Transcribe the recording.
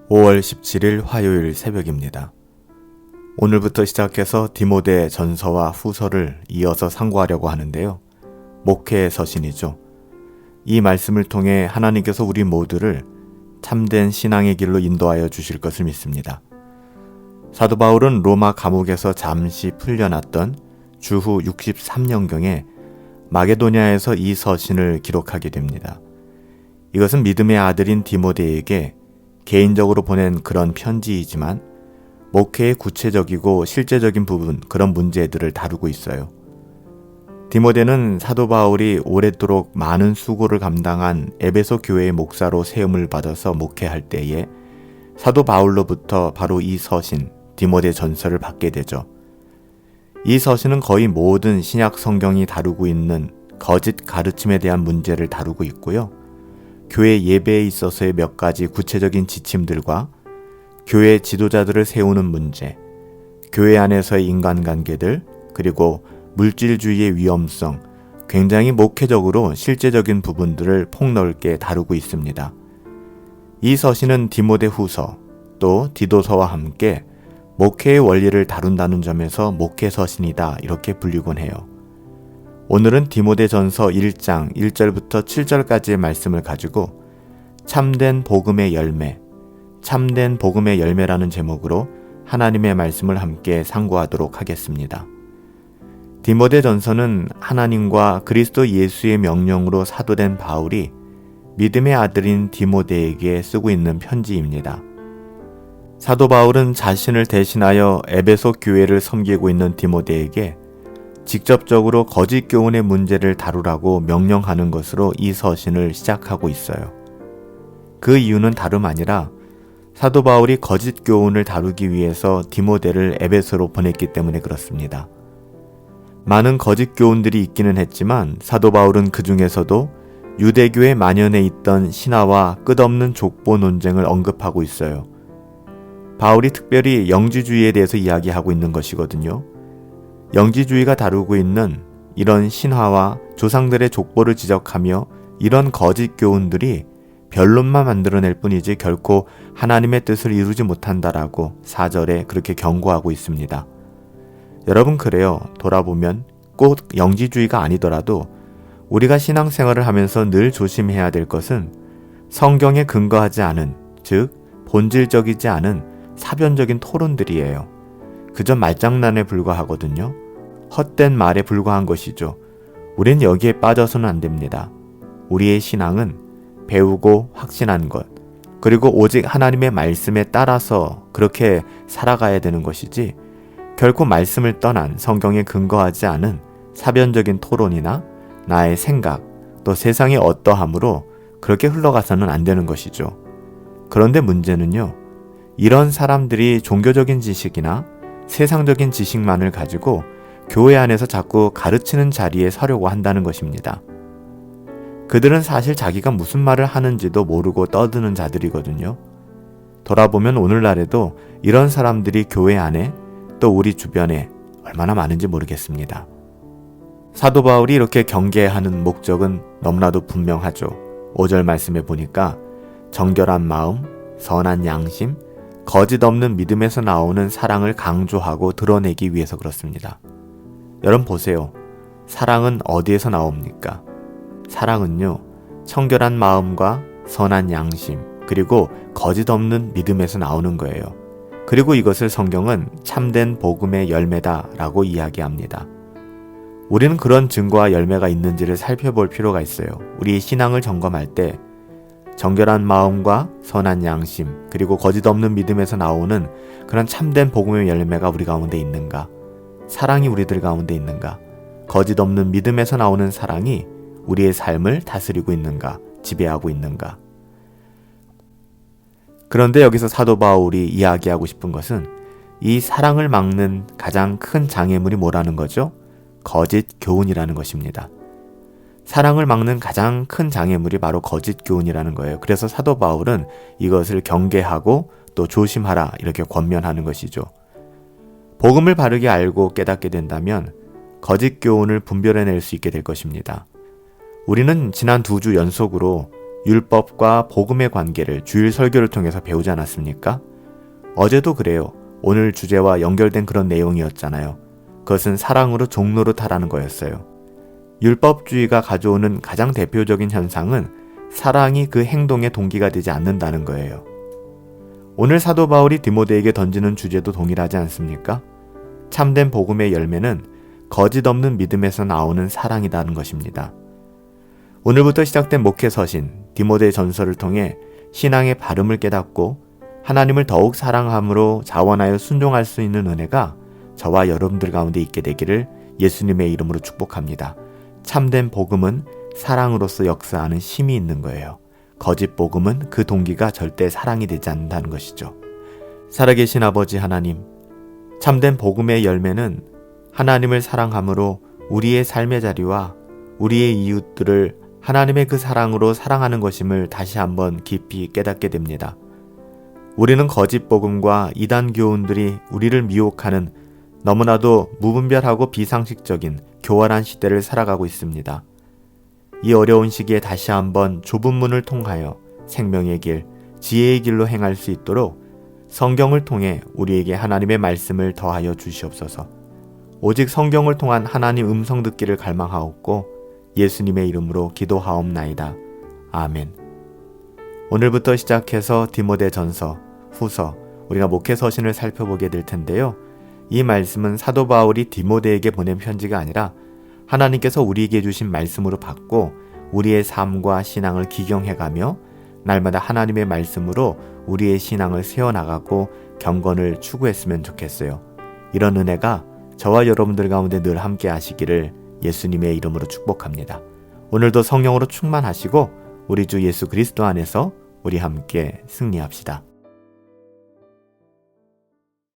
5월 17일 화요일 새벽입니다. 오늘부터 시작해서 디모데 전서와 후서를 이어서 상고하려고 하는데요. 목회의 서신이죠. 이 말씀을 통해 하나님께서 우리 모두를 참된 신앙의 길로 인도하여 주실 것을 믿습니다. 사도 바울은 로마 감옥에서 잠시 풀려났던 주후 63년경에 마게도냐에서 이 서신을 기록하게 됩니다. 이것은 믿음의 아들인 디모데에게 개인적으로 보낸 그런 편지이지만 목회의 구체적이고 실제적인 부분, 그런 문제들을 다루고 있어요. 디모데는 사도 바울이 오랫도록 많은 수고를 감당한 에베소 교회의 목사로 세움을 받아서 목회할 때에 사도 바울로부터 바로 이 서신, 디모데 전서를 받게 되죠. 이 서신은 거의 모든 신약 성경이 다루고 있는 거짓 가르침에 대한 문제를 다루고 있고요. 교회 예배에 있어서의 몇 가지 구체적인 지침들과 교회 지도자들을 세우는 문제, 교회 안에서의 인간관계들, 그리고 물질주의의 위험성, 굉장히 목회적으로 실제적인 부분들을 폭넓게 다루고 있습니다. 이 서신은 디모데 후서, 또 디도서와 함께 목회의 원리를 다룬다는 점에서 목회 서신이다, 이렇게 불리곤 해요. 오늘은 디모데 전서 1장 1절부터 7절까지의 말씀을 가지고 참된 복음의 열매, 참된 복음의 열매라는 제목으로 하나님의 말씀을 함께 상고하도록 하겠습니다. 디모데 전서는 하나님과 그리스도 예수의 명령으로 사도된 바울이 믿음의 아들인 디모데에게 쓰고 있는 편지입니다. 사도 바울은 자신을 대신하여 에베소 교회를 섬기고 있는 디모데에게 직접적으로 거짓 교훈의 문제를 다루라고 명령하는 것으로 이 서신을 시작하고 있어요. 그 이유는 다름 아니라 사도 바울이 거짓 교훈을 다루기 위해서 디모데를 에베소로 보냈기 때문에 그렇습니다. 많은 거짓 교훈들이 있기는 했지만 사도 바울은 그 중에서도 유대교에 만연해 있던 신화와 끝없는 족보 논쟁을 언급하고 있어요. 바울이 특별히 영지주의에 대해서 이야기하고 있는 것이거든요. 영지주의가 다루고 있는 이런 신화와 조상들의 족보를 지적하며 이런 거짓 교훈들이 변론만 만들어낼 뿐이지 결코 하나님의 뜻을 이루지 못한다라고 4절에 그렇게 경고하고 있습니다. 여러분, 그래요. 돌아보면 꼭 영지주의가 아니더라도 우리가 신앙생활을 하면서 늘 조심해야 될 것은 성경에 근거하지 않은, 즉 본질적이지 않은 사변적인 토론들이에요. 그저 말장난에 불과하거든요. 헛된 말에 불과한 것이죠. 우린 여기에 빠져서는 안 됩니다. 우리의 신앙은 배우고 확신한 것, 그리고 오직 하나님의 말씀에 따라서 그렇게 살아가야 되는 것이지 결코 말씀을 떠난 성경에 근거하지 않은 사변적인 토론이나 나의 생각, 또 세상의 어떠함으로 그렇게 흘러가서는 안 되는 것이죠. 그런데 문제는요, 이런 사람들이 종교적인 지식이나 세상적인 지식만을 가지고 교회 안에서 자꾸 가르치는 자리에 서려고 한다는 것입니다. 그들은 사실 자기가 무슨 말을 하는지도 모르고 떠드는 자들이거든요. 돌아보면 오늘날에도 이런 사람들이 교회 안에 또 우리 주변에 얼마나 많은지 모르겠습니다. 사도 바울이 이렇게 경계하는 목적은 너무나도 분명하죠. 5절 말씀에 보니까 정결한 마음, 선한 양심, 거짓 없는 믿음에서 나오는 사랑을 강조하고 드러내기 위해서 그렇습니다. 여러분 보세요. 사랑은 어디에서 나옵니까? 사랑은요, 청결한 마음과 선한 양심, 그리고 거짓 없는 믿음에서 나오는 거예요. 그리고 이것을 성경은 참된 복음의 열매다라고 이야기합니다. 우리는 그런 증거와 열매가 있는지를 살펴볼 필요가 있어요. 우리 신앙을 점검할 때 정결한 마음과 선한 양심, 그리고 거짓 없는 믿음에서 나오는 그런 참된 복음의 열매가 우리 가운데 있는가? 사랑이 우리들 가운데 있는가? 거짓 없는 믿음에서 나오는 사랑이 우리의 삶을 다스리고 있는가? 지배하고 있는가? 그런데 여기서 사도 바울이 이야기하고 싶은 것은 이 사랑을 막는 가장 큰 장애물이 뭐라는 거죠? 거짓 교훈이라는 것입니다. 사랑을 막는 가장 큰 장애물이 바로 거짓 교훈이라는 거예요. 그래서 사도 바울은 이것을 경계하고 또 조심하라, 이렇게 권면하는 것이죠. 복음을 바르게 알고 깨닫게 된다면 거짓 교훈을 분별해낼 수 있게 될 것입니다. 우리는 지난 2주 연속으로 율법과 복음의 관계를 주일 설교를 통해서 배우지 않았습니까? 어제도 그래요. 오늘 주제와 연결된 그런 내용이었잖아요. 그것은 사랑으로 종노릇하라는 거였어요. 율법주의가 가져오는 가장 대표적인 현상은 사랑이 그 행동의 동기가 되지 않는다는 거예요. 오늘 사도 바울이 디모데에게 던지는 주제도 동일하지 않습니까? 참된 복음의 열매는 거짓 없는 믿음에서 나오는 사랑이라는 것입니다. 오늘부터 시작된 목회 서신 디모데 전서를 통해 신앙의 발음을 깨닫고 하나님을 더욱 사랑함으로 자원하여 순종할 수 있는 은혜가 저와 여러분들 가운데 있게 되기를 예수님의 이름으로 축복합니다. 참된 복음은 사랑으로서 역사하는 힘이 있는 거예요. 거짓 복음은 그 동기가 절대 사랑이 되지 않는다는 것이죠. 살아계신 아버지 하나님, 참된 복음의 열매는 하나님을 사랑함으로 우리의 삶의 자리와 우리의 이웃들을 하나님의 그 사랑으로 사랑하는 것임을 다시 한번 깊이 깨닫게 됩니다. 우리는 거짓 복음과 이단 교훈들이 우리를 미혹하는 너무나도 무분별하고 비상식적인 교활한 시대를 살아가고 있습니다. 이 어려운 시기에 다시 한번 좁은 문을 통하여 생명의 길, 지혜의 길로 행할 수 있도록 성경을 통해 우리에게 하나님의 말씀을 더하여 주시옵소서. 오직 성경을 통한 하나님 음성 듣기를 갈망하옵고 예수님의 이름으로 기도하옵나이다. 아멘. 오늘부터 시작해서 디모데 전서, 후서, 우리가 목회 서신을 살펴보게 될 텐데요. 이 말씀은 사도 바울이 디모데에게 보낸 편지가 아니라 하나님께서 우리에게 주신 말씀으로 받고 우리의 삶과 신앙을 기경해가며 날마다 하나님의 말씀으로 우리의 신앙을 세워나가고 경건을 추구했으면 좋겠어요. 이런 은혜가 저와 여러분들 가운데 늘 함께 하시기를 예수님의 이름으로 축복합니다. 오늘도 성령으로 충만하시고 우리 주 예수 그리스도 안에서 우리 함께 승리합시다.